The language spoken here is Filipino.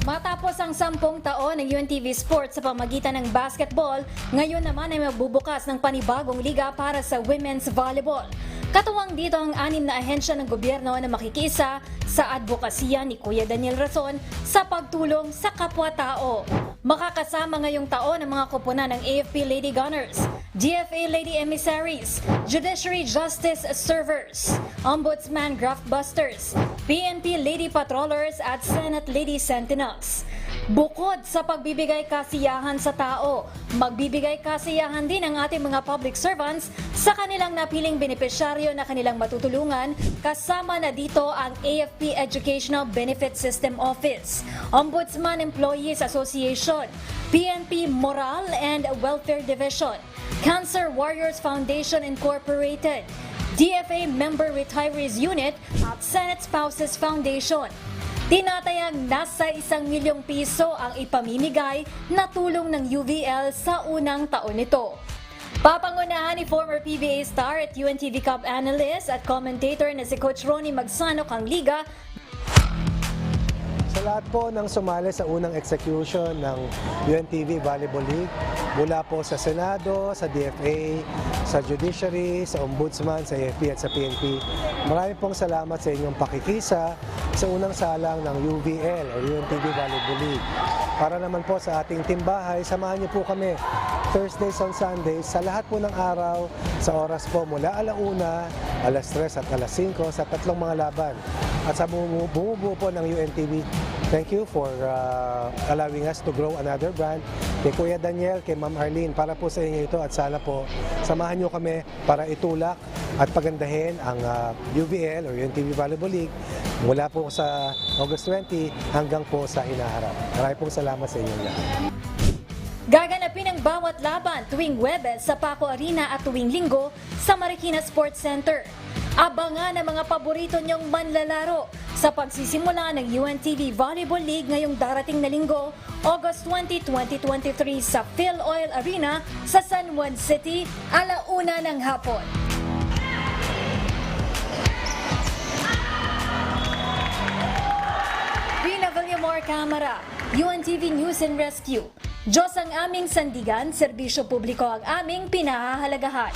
Matapos ang 10 taon ng UNTV Sports sa pamagitan ng basketball, ngayon naman ay magbubukas ng panibagong liga para sa women's volleyball. Katuwang dito ang 6 na ahensya ng gobyerno na makikisa sa advokasya ni Kuya Daniel Rason sa pagtulong sa kapwa-tao. Makakasama ngayong taon ang mga koponan ng AFP Lady Gunners, GFA Lady Emissaries, Judiciary Justice Servers, Ombudsman Graftbusters, PNP Lady Patrollers at Senate Lady Sentinels. Bukod sa pagbibigay kasiyahan sa tao, magbibigay kasiyahan din ang ating mga public servants sa kanilang napiling benepisyaryo na kanilang matutulungan, kasama na dito ang AFP Educational Benefit System Office, Ombudsman Employees Association, PNP Moral and Welfare Division, Cancer Warriors Foundation Incorporated, DFA Member Retirees Unit at Senate Spouses Foundation. Tinatayang nasa 1 milyong piso ang ipamimigay na tulong ng UVL sa unang taon nito. Papangunahan ni former PBA star at UNTV Cup analyst at commentator na si Coach Ronnie Magsanok ang liga. Sa lahat po ng sumali sa unang execution ng UNTV Volleyball League, mula po sa Senado, sa DFA, sa Judiciary, sa Ombudsman, sa AFP at sa PNP, marami pong salamat sa inyong pakikisa sa unang salang ng UVL o UNTV Volleyball League. Para naman po sa ating timbahay, samahan niyo po kami Thursdays on Sundays sa lahat po ng araw sa oras po mula 1:00, 3:00 at 5:00 sa tatlong mga laban. At sa bumubuo po ng UNTV, thank you for allowing us to grow another brand. Kay Kuya Daniel, kay Ma'am Arlene, para po sa inyo ito at sana po samahan nyo kami para itulak at pagandahin ang UVL or UNTV Volleyball League mula po sa August 20 hanggang po sa hinaharap. Maraming pong salamat sa inyong lahat. Gaganapin ang bawat laban tuwing Huwebes sa Paco Arena at tuwing Linggo sa Marikina Sports Center. Abangan ang mga paborito niyong manlalaro sa pagsisimula ng UNTV Volleyball League ngayong darating na Linggo, August 20, 2023 sa PhilOil Arena sa San Juan City, 1:00 ng hapon. Rina Villamor Camara, UNTV News and Rescue. Diyos ang aming sandigan, serbisyo publiko ang aming pinahahalagahan.